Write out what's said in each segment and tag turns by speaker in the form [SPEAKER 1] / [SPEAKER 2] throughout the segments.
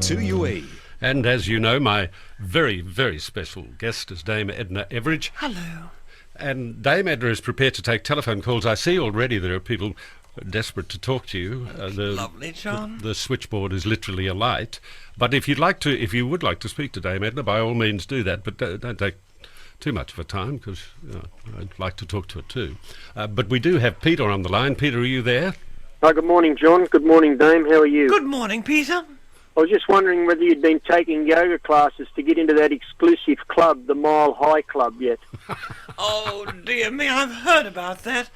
[SPEAKER 1] 2UE.
[SPEAKER 2] And as you know, my very, very special guest is Dame Edna Everidge.
[SPEAKER 3] Hello.
[SPEAKER 2] And Dame Edna is prepared to take telephone calls. I see already there are people desperate to talk to you.
[SPEAKER 3] Lovely, John.
[SPEAKER 2] The switchboard is literally alight. But if you would like to speak to Dame Edna, by all means do that. But don't take too much of her time, because I'd like to talk to her too. But we do have Peter on the line. Peter, are you there?
[SPEAKER 4] Hi, good morning, John. Good morning, Dame. How are you?
[SPEAKER 3] Good morning, Peter.
[SPEAKER 4] I was just wondering whether you'd been taking yoga classes to get into that exclusive club, the Mile High Club, yet.
[SPEAKER 3] Oh, dear me, I've heard about that.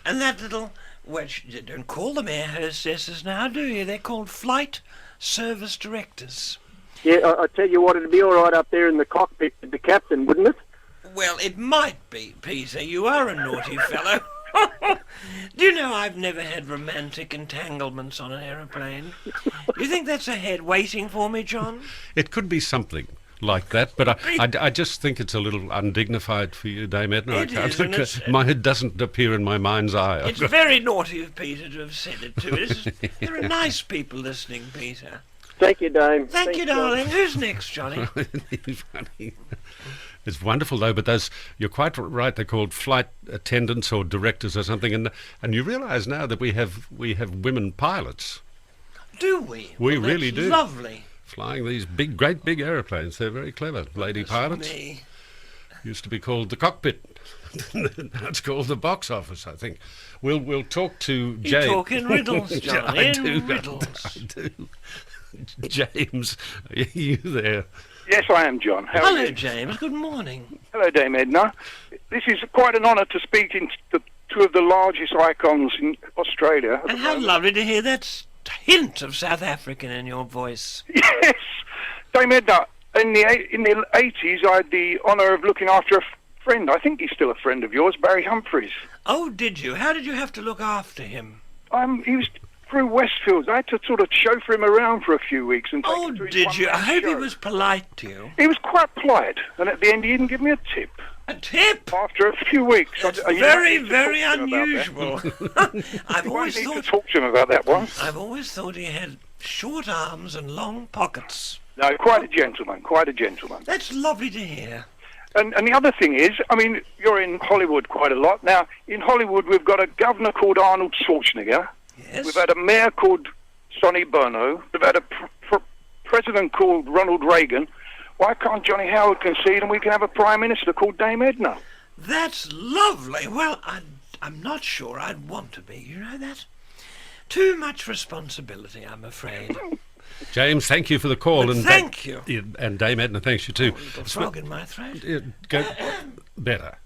[SPEAKER 3] And that little... Well, you don't call them air hostesses now, do you? They're called flight service directors.
[SPEAKER 4] Yeah, I tell you what, it'd be all right up there in the cockpit with the captain, wouldn't it?
[SPEAKER 3] Well, it might be, Peter. You are a naughty fellow. Do you know I've never had romantic entanglements on an aeroplane? Do you think that's ahead waiting for me, John?
[SPEAKER 2] It could be something like that, but I just think it's a little undignified for you, Dame Edna. It doesn't appear in my mind's eye.
[SPEAKER 3] It's very naughty of Peter to have said it to us. There are nice people listening, Peter.
[SPEAKER 4] Thank you, Dame.
[SPEAKER 3] Thank you, darling.
[SPEAKER 4] John.
[SPEAKER 3] Who's next, Johnny?
[SPEAKER 2] It's funny. It's wonderful, though, but you're quite right, they're called flight attendants or directors or something, and you realise now that we have women pilots.
[SPEAKER 3] Do we?
[SPEAKER 2] We
[SPEAKER 3] Well,
[SPEAKER 2] really
[SPEAKER 3] that's
[SPEAKER 2] do.
[SPEAKER 3] Lovely.
[SPEAKER 2] Flying these great big aeroplanes. They're very clever. Lady pilots.
[SPEAKER 3] Me.
[SPEAKER 2] Used to be called the cockpit. Now it's called the box office, I think. We'll talk to
[SPEAKER 3] You
[SPEAKER 2] James.
[SPEAKER 3] talk in riddles, John.
[SPEAKER 2] I do.
[SPEAKER 3] Riddles.
[SPEAKER 2] I do. James, are you there?
[SPEAKER 5] Yes, I am, John. How are
[SPEAKER 3] Hello,
[SPEAKER 5] you?
[SPEAKER 3] James. Good morning.
[SPEAKER 5] Hello, Dame Edna. This is quite an honour to speak to two of the largest icons in Australia.
[SPEAKER 3] And how lovely to hear that hint of South African in your voice.
[SPEAKER 5] Yes, Dame Edna. In the 80s, I had the honour of looking after a friend. I think he's still a friend of yours, Barry Humphries.
[SPEAKER 3] Oh, did you? How did you have to look after him?
[SPEAKER 5] He was through Westfields. I had to sort of chauffeur him around for a few weeks and take
[SPEAKER 3] Oh,
[SPEAKER 5] him to his
[SPEAKER 3] did you? I
[SPEAKER 5] one-man
[SPEAKER 3] hope he
[SPEAKER 5] show.
[SPEAKER 3] was polite to you.
[SPEAKER 5] He was quite polite, and at the end, he didn't give me a tip.
[SPEAKER 3] A tip?
[SPEAKER 5] After a few weeks,
[SPEAKER 3] That's
[SPEAKER 5] you
[SPEAKER 3] very,
[SPEAKER 5] might need to
[SPEAKER 3] very
[SPEAKER 5] talk to him about that.
[SPEAKER 3] unusual. I've
[SPEAKER 5] You might
[SPEAKER 3] always
[SPEAKER 5] need to
[SPEAKER 3] thought
[SPEAKER 5] talk to him about that one.
[SPEAKER 3] I've always thought he had short arms and long pockets.
[SPEAKER 5] No, quite a gentleman, quite a gentleman.
[SPEAKER 3] That's lovely to hear.
[SPEAKER 5] And the other thing is, I mean, you're in Hollywood quite a lot. Now, in Hollywood, we've got a governor called Arnold Schwarzenegger.
[SPEAKER 3] Yes.
[SPEAKER 5] We've had a mayor called Sonny Bono. We've had a president called Ronald Reagan. Why can't Johnny Howard concede and we can have a prime minister called Dame Edna?
[SPEAKER 3] That's lovely. Well, I'm not sure I'd want to be. You know that? Too much responsibility, I'm afraid.
[SPEAKER 2] James, thank you for the call.
[SPEAKER 3] But
[SPEAKER 2] and
[SPEAKER 3] thank you.
[SPEAKER 2] And Dame Edna, thanks you too.
[SPEAKER 3] A little frog in my throat.
[SPEAKER 2] Go better.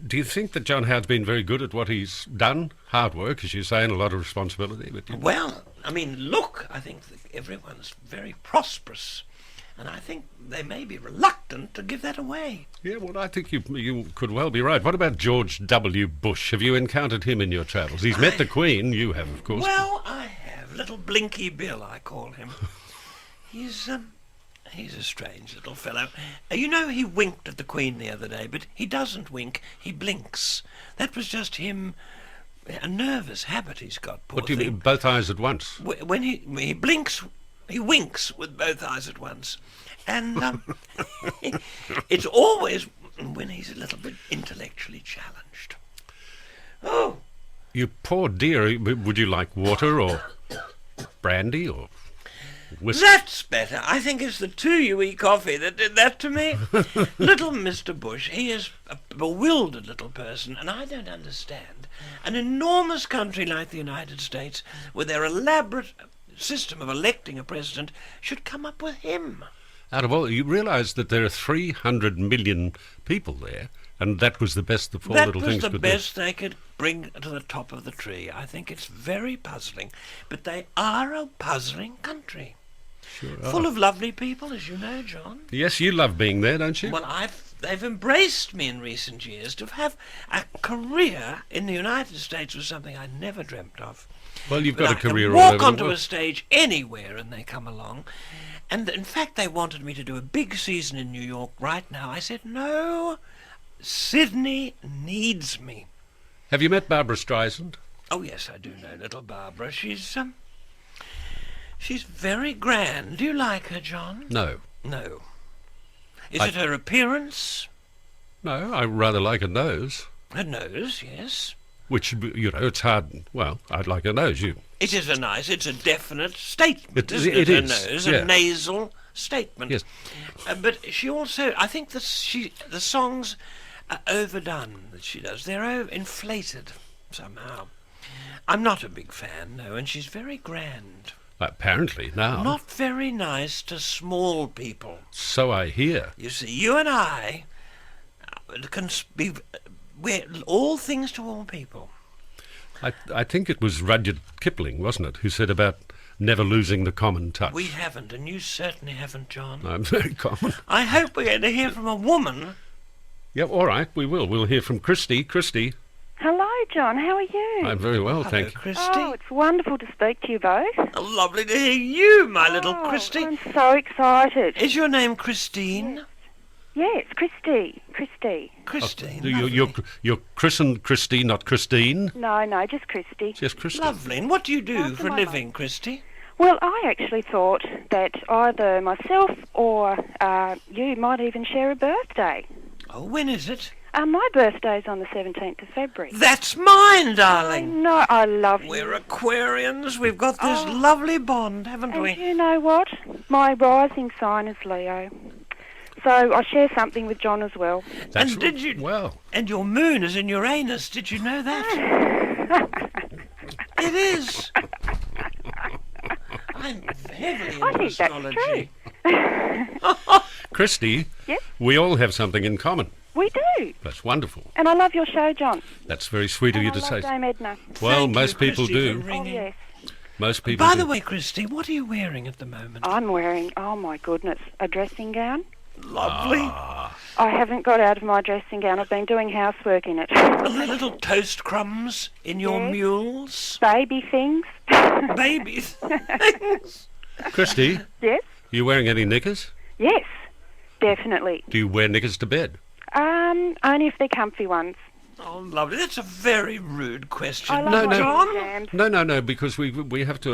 [SPEAKER 2] Do you think that John Howard's been very good at what he's done? Hard work, as you say, and a lot of responsibility. But
[SPEAKER 3] Well, I mean, look, I think that everyone's very prosperous. And I think they may be reluctant to give that away.
[SPEAKER 2] yeah, well, I think you could well be right. What about George W. Bush? Have you encountered him in your travels? He's met the Queen. You have, of course.
[SPEAKER 3] Well, I have. Little Blinky Bill, I call him. He's a strange little fellow. You know, he winked at the Queen the other day, but he doesn't wink, he blinks. That was just him, a nervous habit he's got, poor
[SPEAKER 2] What do you
[SPEAKER 3] thing.
[SPEAKER 2] mean, both eyes at once?
[SPEAKER 3] When he blinks, he winks with both eyes at once. And it's always when he's a little bit intellectually challenged. Oh,
[SPEAKER 2] You poor dear. Would you like water or brandy or whiskey?
[SPEAKER 3] that's better. I think it's the 2UE coffee that did that to me. Little Mr. Bush, he is a bewildered little person, and I don't understand. An enormous country like the United States, with their elaborate system of electing a president, should come up with him.
[SPEAKER 2] Out of all, you realise that there are 300 million people there, and that was the best the four
[SPEAKER 3] That
[SPEAKER 2] little
[SPEAKER 3] was
[SPEAKER 2] things
[SPEAKER 3] the
[SPEAKER 2] could
[SPEAKER 3] best they could bring to the top of the tree. I think it's very puzzling. But they are a puzzling country.
[SPEAKER 2] do. Sure
[SPEAKER 3] Full
[SPEAKER 2] are.
[SPEAKER 3] of lovely people, as you know, John.
[SPEAKER 2] Yes, you love being there, don't you?
[SPEAKER 3] Well, they've embraced me in recent years. To have a career in the United States was something I never dreamt of.
[SPEAKER 2] Well, you've
[SPEAKER 3] But
[SPEAKER 2] got
[SPEAKER 3] I
[SPEAKER 2] a
[SPEAKER 3] can
[SPEAKER 2] career all
[SPEAKER 3] walk
[SPEAKER 2] over the
[SPEAKER 3] onto
[SPEAKER 2] world.
[SPEAKER 3] a stage anywhere and they come along. And in fact, they wanted me to do a big season in New York right now. I said, no, Sydney needs me.
[SPEAKER 2] Have you met Barbara Streisand?
[SPEAKER 3] Oh, yes, I do know little Barbara. She's very grand. Do you like her, John?
[SPEAKER 2] No.
[SPEAKER 3] No. Is it her appearance?
[SPEAKER 2] No, I rather like her nose.
[SPEAKER 3] Her nose, yes.
[SPEAKER 2] Which, it's hard. Well, I'd like her nose.
[SPEAKER 3] It is it's a definite statement, isn't
[SPEAKER 2] It
[SPEAKER 3] it? Her
[SPEAKER 2] is,
[SPEAKER 3] nose,
[SPEAKER 2] yeah.
[SPEAKER 3] a nasal statement.
[SPEAKER 2] Yes.
[SPEAKER 3] But she also, I think the songs are overdone that she does. They're inflated somehow. I'm not a big fan, no, and she's very grand.
[SPEAKER 2] Apparently now.
[SPEAKER 3] Not very nice to small people.
[SPEAKER 2] So I hear.
[SPEAKER 3] You see, you and I can we're all things to all people.
[SPEAKER 2] I think it was Rudyard Kipling, wasn't it, who said about never losing the common touch.
[SPEAKER 3] We haven't, and you certainly haven't, John.
[SPEAKER 2] I'm very common.
[SPEAKER 3] I hope we're going to hear from a woman.
[SPEAKER 2] Yep, all right, we will. We'll hear from Christy. Christy,
[SPEAKER 1] Hello, John. How are you?
[SPEAKER 2] I'm very well,
[SPEAKER 3] Hello,
[SPEAKER 2] thank you.
[SPEAKER 3] Christy.
[SPEAKER 1] Oh, it's wonderful to speak to you both.
[SPEAKER 3] Lovely to hear you, my little Christy.
[SPEAKER 1] I'm so excited.
[SPEAKER 3] Is your name Christine?
[SPEAKER 1] Yes, Christy. Christy.
[SPEAKER 3] Christine.
[SPEAKER 2] You're christened Christy, not Christine.
[SPEAKER 1] No, just Christy.
[SPEAKER 2] Just Christy.
[SPEAKER 3] Lovely. And what do you do
[SPEAKER 1] After
[SPEAKER 3] for a
[SPEAKER 1] my
[SPEAKER 3] living, Christy?
[SPEAKER 1] Well, I actually thought that either myself or you might even share a birthday.
[SPEAKER 3] Oh, when is it?
[SPEAKER 1] My birthday's on the 17th of February.
[SPEAKER 3] That's mine, darling.
[SPEAKER 1] No, I love you.
[SPEAKER 3] We're Aquarians. We've got this lovely bond, haven't
[SPEAKER 1] And
[SPEAKER 3] we?
[SPEAKER 1] you know what? My rising sign is Leo. So I share something with John as well.
[SPEAKER 2] That's
[SPEAKER 3] And did you?
[SPEAKER 2] Well,
[SPEAKER 3] And your moon is in Uranus. Did you know that? It is. I'm heavily
[SPEAKER 1] I
[SPEAKER 3] into
[SPEAKER 1] think that's
[SPEAKER 3] astrology.
[SPEAKER 2] Christy,
[SPEAKER 1] Yes?
[SPEAKER 2] we all have something in common.
[SPEAKER 1] We do.
[SPEAKER 2] That's wonderful.
[SPEAKER 1] And I love your show, John.
[SPEAKER 2] That's very sweet of
[SPEAKER 1] And
[SPEAKER 2] you
[SPEAKER 1] I
[SPEAKER 2] to
[SPEAKER 1] love
[SPEAKER 2] say.
[SPEAKER 1] Dame Edna.
[SPEAKER 2] Well,
[SPEAKER 3] Thank
[SPEAKER 2] most
[SPEAKER 3] you,
[SPEAKER 2] people
[SPEAKER 3] Christy,
[SPEAKER 2] do.
[SPEAKER 3] for
[SPEAKER 1] Oh,
[SPEAKER 3] ringing.
[SPEAKER 1] yes.
[SPEAKER 2] Most people
[SPEAKER 3] By
[SPEAKER 2] do.
[SPEAKER 3] the way, Christy, what are you wearing at the moment?
[SPEAKER 1] I'm wearing, oh my goodness, a dressing gown.
[SPEAKER 3] Lovely.
[SPEAKER 1] I haven't got out of my dressing gown. I've been doing housework in it.
[SPEAKER 3] Are there little toast crumbs in your
[SPEAKER 1] Yes.
[SPEAKER 3] mules?
[SPEAKER 1] Baby things.
[SPEAKER 3] Babies.
[SPEAKER 2] Christy,
[SPEAKER 1] Yes?
[SPEAKER 2] you wearing any knickers?
[SPEAKER 1] Yes, definitely.
[SPEAKER 2] Do you wear knickers to bed?
[SPEAKER 1] Only if they're comfy ones.
[SPEAKER 3] Oh, lovely. That's a very rude question.
[SPEAKER 1] I love
[SPEAKER 2] No,
[SPEAKER 1] my
[SPEAKER 2] no.
[SPEAKER 3] John?
[SPEAKER 1] jams.
[SPEAKER 2] No, because we have to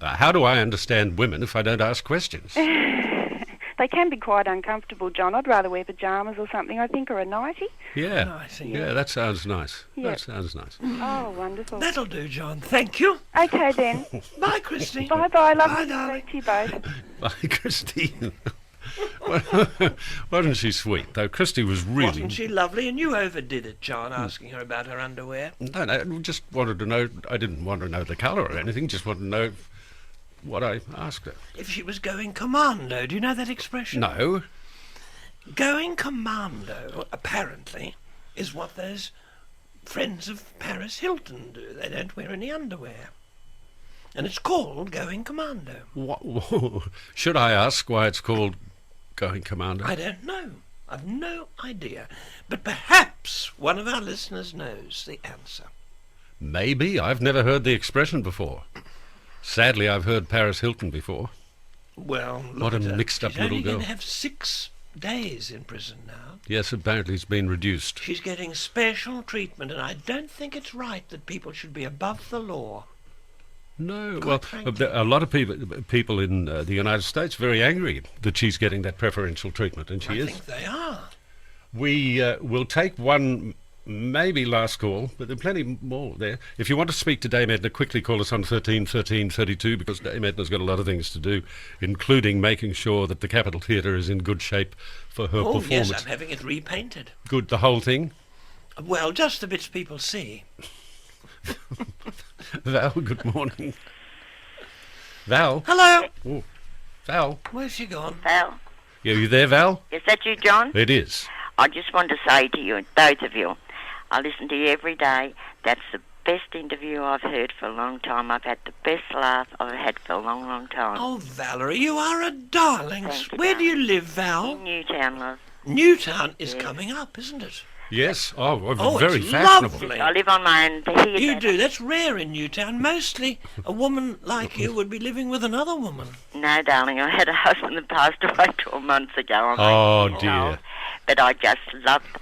[SPEAKER 2] how do I understand women if I don't ask questions?
[SPEAKER 1] They can be quite uncomfortable, John. I'd rather wear pyjamas or something, I think, or a nightie.
[SPEAKER 2] Yeah.
[SPEAKER 3] No, I see.
[SPEAKER 2] Yeah, that sounds nice.
[SPEAKER 1] Yeah.
[SPEAKER 2] That sounds nice.
[SPEAKER 1] Oh, wonderful.
[SPEAKER 3] That'll do, John. Thank you.
[SPEAKER 1] Okay, then.
[SPEAKER 3] Bye, Christy.
[SPEAKER 1] Bye-bye.
[SPEAKER 3] Bye,
[SPEAKER 1] Lovely to
[SPEAKER 3] darling.
[SPEAKER 1] speak to you both.
[SPEAKER 2] Bye, Christine. Wasn't she sweet, though? Christy was really...
[SPEAKER 3] Wasn't she lovely? And you overdid it, John, asking her about her underwear.
[SPEAKER 2] No, just wanted to know... I didn't want to know the colour or anything, just wanted to know what I asked her.
[SPEAKER 3] If she was going commando. Do you know that expression?
[SPEAKER 2] No.
[SPEAKER 3] Going commando, apparently, is what those friends of Paris Hilton do. They don't wear any underwear. And it's called going commando.
[SPEAKER 2] What, should I ask why it's called going commando?
[SPEAKER 3] I don't know. I've no idea. But perhaps one of our listeners knows the answer.
[SPEAKER 2] Maybe. I've never heard the expression before. Sadly, I've heard Paris Hilton before.
[SPEAKER 3] Well,
[SPEAKER 2] What
[SPEAKER 3] look
[SPEAKER 2] a
[SPEAKER 3] at her.
[SPEAKER 2] mixed-up
[SPEAKER 3] She's
[SPEAKER 2] little
[SPEAKER 3] only going
[SPEAKER 2] girl.
[SPEAKER 3] to have 6 days in prison now.
[SPEAKER 2] Yes, apparently it's been reduced.
[SPEAKER 3] She's getting special treatment, and I don't think it's right that people should be above the law.
[SPEAKER 2] No,
[SPEAKER 3] Quite
[SPEAKER 2] well,
[SPEAKER 3] frankly.
[SPEAKER 2] a lot of people in the United States are very angry that she's getting that preferential treatment, and she
[SPEAKER 3] I
[SPEAKER 2] is.
[SPEAKER 3] think they are.
[SPEAKER 2] We will take one, maybe last call, but there are plenty more there. If you want to speak to Dame Edna, quickly call us on 13 13 32, because Dame Edna's got a lot of things to do, including making sure that the Capitol Theatre is in good shape for her
[SPEAKER 3] Oh,
[SPEAKER 2] performance.
[SPEAKER 3] yes, I'm having it repainted.
[SPEAKER 2] Good, the whole thing.
[SPEAKER 3] Well, just the bits people see.
[SPEAKER 2] Val, good morning. Val?
[SPEAKER 3] Hello.
[SPEAKER 2] Oh, Val?
[SPEAKER 3] Where's she gone?
[SPEAKER 6] Val,
[SPEAKER 2] Are you there, Val?
[SPEAKER 6] is that you, John?
[SPEAKER 2] It is.
[SPEAKER 6] I just want to say to you, both of you, I listen to you every day. That's the best interview I've heard for a long time. I've had the best laugh I've had for a long, long time.
[SPEAKER 3] Oh, Valerie, you are a darling.
[SPEAKER 6] Thank you,
[SPEAKER 3] Where do you
[SPEAKER 6] darling.
[SPEAKER 3] live, Val?
[SPEAKER 6] In Newtown, love.
[SPEAKER 3] Newtown is coming up, isn't it?
[SPEAKER 2] Yes. Oh,
[SPEAKER 3] Oh,
[SPEAKER 2] very
[SPEAKER 3] it's
[SPEAKER 2] fashionable.
[SPEAKER 3] lovely.
[SPEAKER 6] I live on my own here.
[SPEAKER 3] You do. That's rare in Newtown. Mostly a woman like you would be living with another woman.
[SPEAKER 6] No, darling, I had a husband that passed away 12 months ago. I'm
[SPEAKER 2] Oh,
[SPEAKER 6] 80 years
[SPEAKER 2] dear.
[SPEAKER 6] old. But I just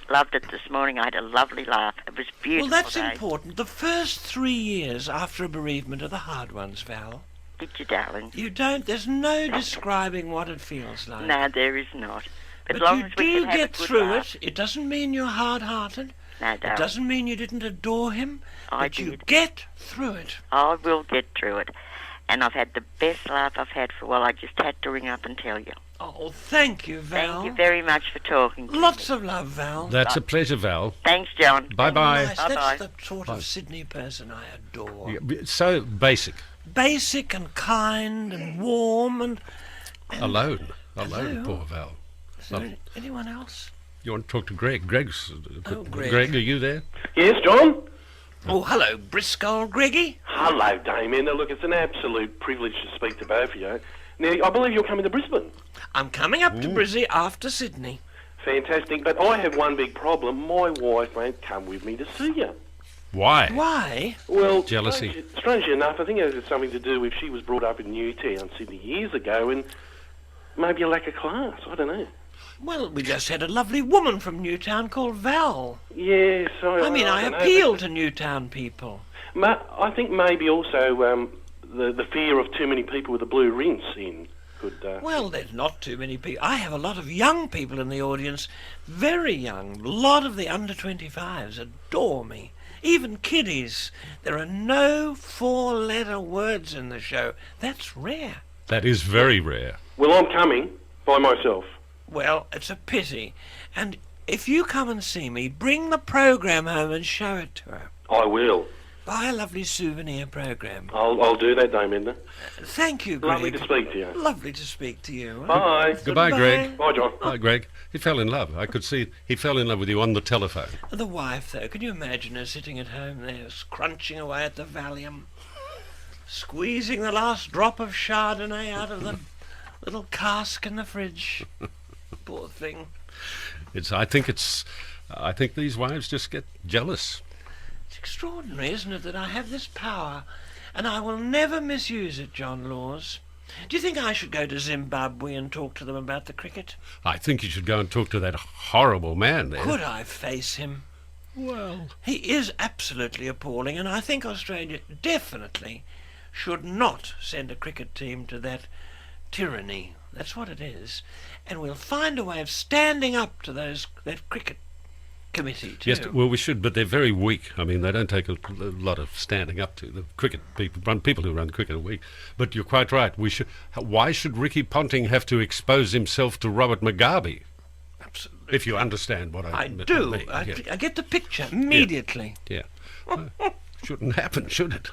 [SPEAKER 6] loved it this morning. I had a lovely laugh. It was beautiful.
[SPEAKER 3] Well, that's
[SPEAKER 6] day.
[SPEAKER 3] important. The first 3 years after a bereavement are the hard ones, Val.
[SPEAKER 6] Did you, darling?
[SPEAKER 3] You don't. There's no describing what it feels like.
[SPEAKER 6] No, there is not.
[SPEAKER 3] But
[SPEAKER 6] As long
[SPEAKER 3] you
[SPEAKER 6] as we
[SPEAKER 3] do
[SPEAKER 6] can have
[SPEAKER 3] get
[SPEAKER 6] a good
[SPEAKER 3] through
[SPEAKER 6] laugh.
[SPEAKER 3] it. It doesn't mean you're hard-hearted.
[SPEAKER 6] No,
[SPEAKER 3] It
[SPEAKER 6] darling.
[SPEAKER 3] doesn't mean you didn't adore him.
[SPEAKER 6] I
[SPEAKER 3] But you
[SPEAKER 6] did.
[SPEAKER 3] get through it.
[SPEAKER 6] I will get through it. And I've had the best laugh I've had for a while. I just had to ring up and tell you.
[SPEAKER 3] Oh, thank you, Val.
[SPEAKER 6] Thank you very much for talking to me.
[SPEAKER 3] Lots of love, Val.
[SPEAKER 2] That's a pleasure, Val.
[SPEAKER 6] Thanks, John.
[SPEAKER 2] Bye-bye.
[SPEAKER 3] Nice.
[SPEAKER 6] Bye-bye.
[SPEAKER 3] That's the sort of Sydney person I adore.
[SPEAKER 2] Yeah, so basic.
[SPEAKER 3] Basic and kind and warm and...
[SPEAKER 2] Alone,
[SPEAKER 3] Hello.
[SPEAKER 2] poor Val.
[SPEAKER 3] Is there anyone else?
[SPEAKER 2] You want to talk to Greg? Greg's.
[SPEAKER 3] Oh, Greg.
[SPEAKER 2] Greg, are you there?
[SPEAKER 7] Yes, John?
[SPEAKER 3] Oh, hello, Briscoe Greggy.
[SPEAKER 7] Hello, Damien. Now, look, it's an absolute privilege to speak to both of you. Now, I believe you're coming to Brisbane.
[SPEAKER 3] I'm coming up to Brizzy after Sydney.
[SPEAKER 7] Fantastic, but I have one big problem. My wife won't come with me to see you.
[SPEAKER 2] Why?
[SPEAKER 3] Why?
[SPEAKER 7] Well,
[SPEAKER 2] Jealousy.
[SPEAKER 7] Strangely enough, I think it has something to do with she was brought up in Newtown, Sydney, years ago, and maybe a lack of class. I don't know.
[SPEAKER 3] Well, we just had a lovely woman from Newtown called Val.
[SPEAKER 7] Yes,
[SPEAKER 3] I mean, I
[SPEAKER 7] don't know,
[SPEAKER 3] appeal to Newtown people.
[SPEAKER 7] I think maybe also the fear of too many people with a blue rinse in could...
[SPEAKER 3] Well, there's not too many people. I have a lot of young people in the audience, very young. A lot of the under-25s adore me. Even kiddies. There are no four-letter words in the show. That's rare.
[SPEAKER 2] That is very rare.
[SPEAKER 7] Well, I'm coming by myself.
[SPEAKER 3] Well, it's a pity. And if you come and see me, bring the program home and show it to her.
[SPEAKER 7] I will.
[SPEAKER 3] Buy a lovely souvenir program.
[SPEAKER 7] I'll do that, Dame Edna.
[SPEAKER 3] Thank you, Greg.
[SPEAKER 7] Lovely to speak to you.
[SPEAKER 3] Lovely to speak to you.
[SPEAKER 7] Bye.
[SPEAKER 2] Goodbye, Greg.
[SPEAKER 7] Bye, John.
[SPEAKER 2] Hi, Greg. He fell in love. I could see he fell in love with you on the telephone.
[SPEAKER 3] The wife, though, can you imagine her sitting at home there, crunching away at the Valium, squeezing the last drop of Chardonnay out of the little cask in the fridge? Poor thing.
[SPEAKER 2] I think these wives just get jealous.
[SPEAKER 3] It's extraordinary, isn't it, that I have this power, and I will never misuse it, John Laws. Do you think I should go to Zimbabwe and talk to them about the cricket?
[SPEAKER 2] I think you should go and talk to that horrible man there.
[SPEAKER 3] Could I face him?
[SPEAKER 2] Well,
[SPEAKER 3] He is absolutely appalling, and I think Australia definitely should not send a cricket team to that tyranny. That's what it is. And we'll find a way of standing up to that cricket committee, too.
[SPEAKER 2] yes, well, we should, but they're very weak. I mean, they don't take a lot of standing up to. The cricket people who run cricket are weak. But you're quite right. Why should Ricky Ponting have to expose himself to Robert Mugabe?
[SPEAKER 3] Absolutely.
[SPEAKER 2] If you understand what I mean.
[SPEAKER 3] do.
[SPEAKER 2] Yeah.
[SPEAKER 3] I get the picture immediately.
[SPEAKER 2] Yeah. Shouldn't happen, should it?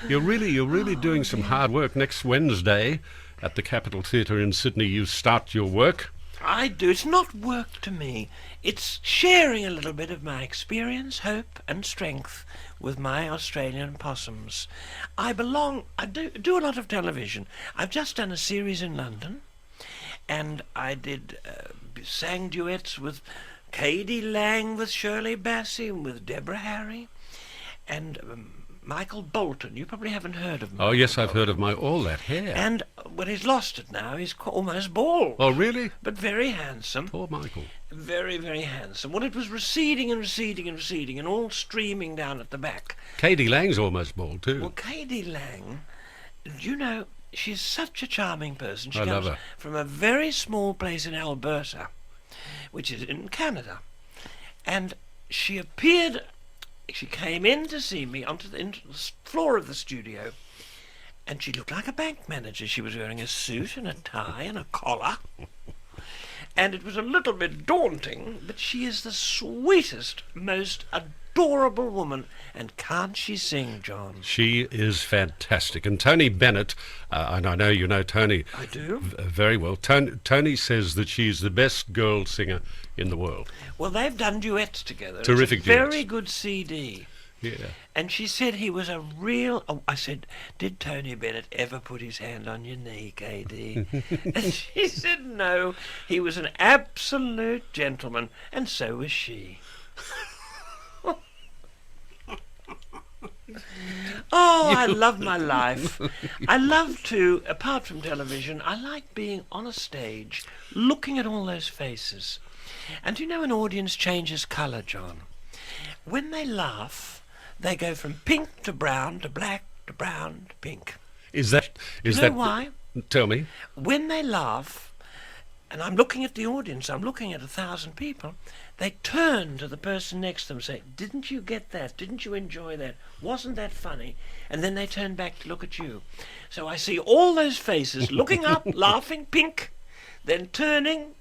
[SPEAKER 2] You're really doing some hard work. Next Wednesday at the Capitol Theatre in Sydney, you start your work.
[SPEAKER 3] I do. It's not work to me. It's sharing a little bit of my experience, hope and strength with my Australian possums. I do a lot of television. I've just done a series in London, and I sang duets with Katie Lang, with Shirley Bassey, and with Deborah Harry, and Michael Bolton. You probably haven't heard of him.
[SPEAKER 2] Oh, yes, I've heard of all that hair.
[SPEAKER 3] And well, he's lost it now. He's almost bald.
[SPEAKER 2] Oh, really?
[SPEAKER 3] But very handsome.
[SPEAKER 2] Poor Michael.
[SPEAKER 3] Very, very handsome. Well, it was receding and receding and receding and all streaming down at the back.
[SPEAKER 2] Katie Lang's almost bald, too.
[SPEAKER 3] Well, Katie Lang, you know, she's such a charming person. She
[SPEAKER 2] I love
[SPEAKER 3] comes
[SPEAKER 2] her.
[SPEAKER 3] from a very small place in Alberta, which is in Canada. And she came in to see me onto the floor of the studio, and she looked like a bank manager. She was wearing a suit and a tie and a collar. And it was a little bit daunting, but she is the sweetest, most adorable woman. And can't she sing, John?
[SPEAKER 2] She is fantastic. And Tony Bennett, and I know you know Tony
[SPEAKER 3] I do.
[SPEAKER 2] Very well. Tony says that she's the best girl singer in the world.
[SPEAKER 3] Well, they've done duets together.
[SPEAKER 2] Terrific
[SPEAKER 3] it's a very
[SPEAKER 2] duets.
[SPEAKER 3] good CD.
[SPEAKER 2] Yeah.
[SPEAKER 3] And she said he was a real... Oh, I said, did Tony Bennett ever put his hand on your knee, KD? And she said no. He was an absolute gentleman, and so was she. Oh, I love my life. I love to, apart from television, I like being on a stage, looking at all those faces. And do you know an audience changes colour, John? When they laugh, they go from pink to brown to black to brown to pink.
[SPEAKER 2] Is that... Is
[SPEAKER 3] You know
[SPEAKER 2] that
[SPEAKER 3] why?
[SPEAKER 2] Tell me.
[SPEAKER 3] When they laugh, and I'm looking at the audience, I'm looking at 1,000 people, they turn to the person next to them and say, didn't you get that? Didn't you enjoy that? Wasn't that funny? And then they turn back to look at you. So I see all those faces looking up, laughing, pink, then turning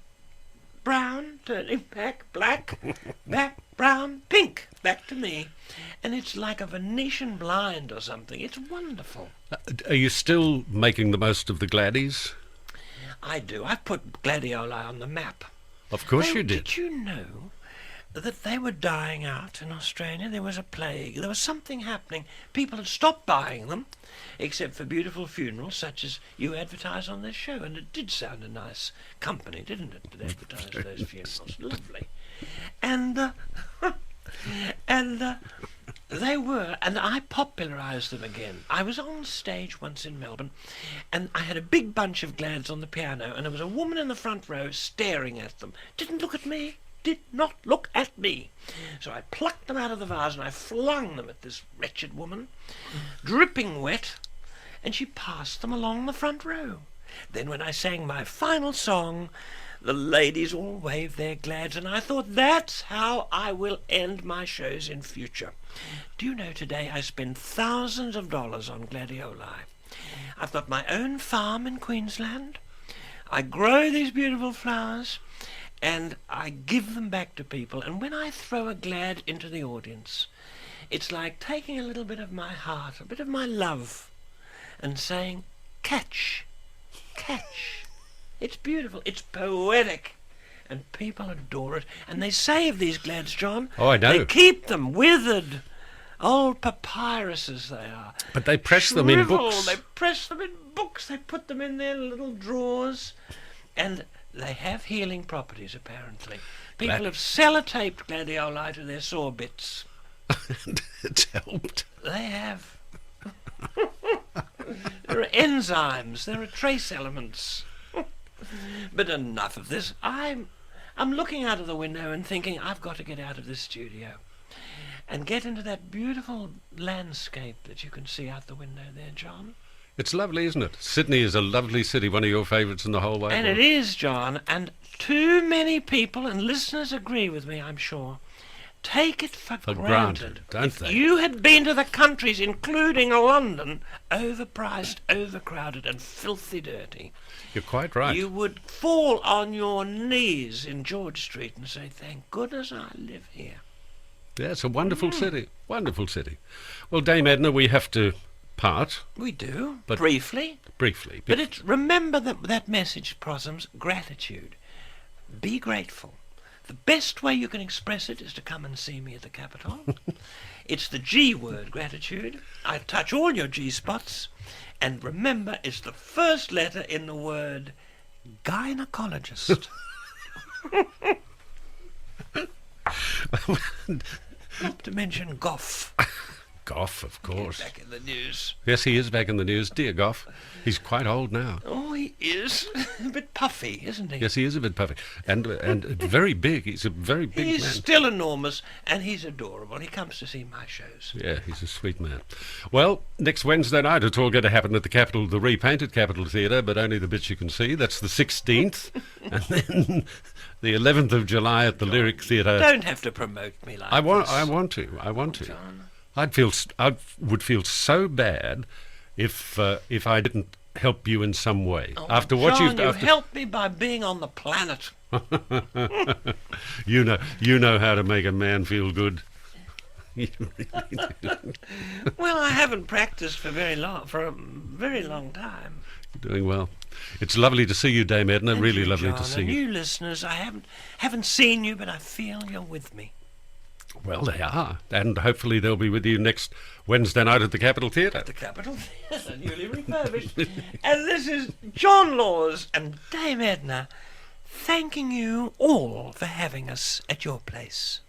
[SPEAKER 3] brown, turning back, black, back, brown, pink, back to me. And it's like a Venetian blind or something. It's wonderful.
[SPEAKER 2] Are you still making the most of the Gladdies?
[SPEAKER 3] I do. I've put gladioli on the map.
[SPEAKER 2] Of course
[SPEAKER 3] Oh,
[SPEAKER 2] you did.
[SPEAKER 3] Did you know that they were dying out in Australia? There was a plague. There was something happening. People had stopped buying them, except for beautiful funerals, such as you advertise on this show. And it did sound a nice company, didn't it, to advertise those funerals? Lovely. And they were, and I popularised them again. I was on stage once in Melbourne, and I had a big bunch of glads on the piano, and there was a woman in the front row staring at them. Didn't look at me. Did not look at me. So I plucked them out of the vase and I flung them at this wretched woman, dripping wet, and she passed them along the front row. Then when I sang my final song, the ladies all waved their glads, and I thought, that's how I will end my shows in future. Do you know, today I spend thousands of dollars on gladioli. I've got my own farm in Queensland. I grow these beautiful flowers, and I give them back to people. And when I throw a glad into the audience, it's like taking a little bit of my heart, a bit of my love, and saying, catch, catch. It's beautiful. It's poetic. And people adore it. And they save these glads, John.
[SPEAKER 2] Oh, I know.
[SPEAKER 3] They keep them withered. Old papyruses they are.
[SPEAKER 2] But they press them in books.
[SPEAKER 3] They press them in books. They put them in their little drawers. And they have healing properties, apparently. People have sellotaped gladioli to their sore bits.
[SPEAKER 2] It's helped.
[SPEAKER 3] They have. There are enzymes. There are trace elements. But enough of this. I'm looking out of the window and thinking, I've got to get out of this studio and get into that beautiful landscape that you can see out the window there, John.
[SPEAKER 2] It's lovely, isn't it? Sydney is a lovely city, one of your favourites in the whole wide
[SPEAKER 3] And
[SPEAKER 2] world.
[SPEAKER 3] it is, John, and too many people, and listeners agree with me, I'm sure, take it for granted.
[SPEAKER 2] Don't
[SPEAKER 3] If
[SPEAKER 2] they?
[SPEAKER 3] you had been to the countries, including London, overpriced, overcrowded, and filthy dirty,
[SPEAKER 2] You're quite right.
[SPEAKER 3] you would fall on your knees in George Street and say, thank goodness I live here.
[SPEAKER 2] Yeah, it's a wonderful city. Wonderful city. Well, Dame Edna, we have to part
[SPEAKER 3] We do,
[SPEAKER 2] But-
[SPEAKER 3] briefly.
[SPEAKER 2] briefly.
[SPEAKER 3] But remember that message, Possums, gratitude. Be grateful. The best way you can express it is to come and see me at the Capitol. It's the G word, gratitude. I touch all your G spots. And remember, it's the first letter in the word gynecologist. Not to mention Goff.
[SPEAKER 2] Goff, of course.
[SPEAKER 3] Back in the news.
[SPEAKER 2] Yes, he is back in the news. Dear Goff. He's quite old now.
[SPEAKER 3] Oh, he is. A bit puffy, isn't he?
[SPEAKER 2] Yes, he is a bit puffy. And very big. He's a very big
[SPEAKER 3] He's
[SPEAKER 2] man.
[SPEAKER 3] still enormous, and he's adorable. He comes to see my shows.
[SPEAKER 2] Yeah, he's a sweet man. Well, next Wednesday night it's all going to happen at the Capitol, the repainted Capitol Theatre, but only the bits you can see. That's the 16th. And then the 11th of July at the Lyric Theatre.
[SPEAKER 3] Don't have to promote me like
[SPEAKER 2] I want
[SPEAKER 3] this.
[SPEAKER 2] to. I want to.
[SPEAKER 3] John.
[SPEAKER 2] I would feel so bad if I didn't help you in some way.
[SPEAKER 3] Oh,
[SPEAKER 2] After what
[SPEAKER 3] John,
[SPEAKER 2] you've
[SPEAKER 3] helped me by being on the planet.
[SPEAKER 2] you know how to make a man feel good. You really do.
[SPEAKER 3] Well, I haven't practiced for a very long time.
[SPEAKER 2] Doing well. It's lovely to see you, Dame Edna.
[SPEAKER 3] And
[SPEAKER 2] Really
[SPEAKER 3] you,
[SPEAKER 2] lovely
[SPEAKER 3] John,
[SPEAKER 2] to see
[SPEAKER 3] and
[SPEAKER 2] you.
[SPEAKER 3] you listeners, I haven't seen you, but I feel you're with me.
[SPEAKER 2] Well, they are, and hopefully they'll be with you next Wednesday night at the Capitol Theatre.
[SPEAKER 3] The Capitol Theatre, newly refurbished. And this is John Laws and Dame Edna thanking you all for having us at your place.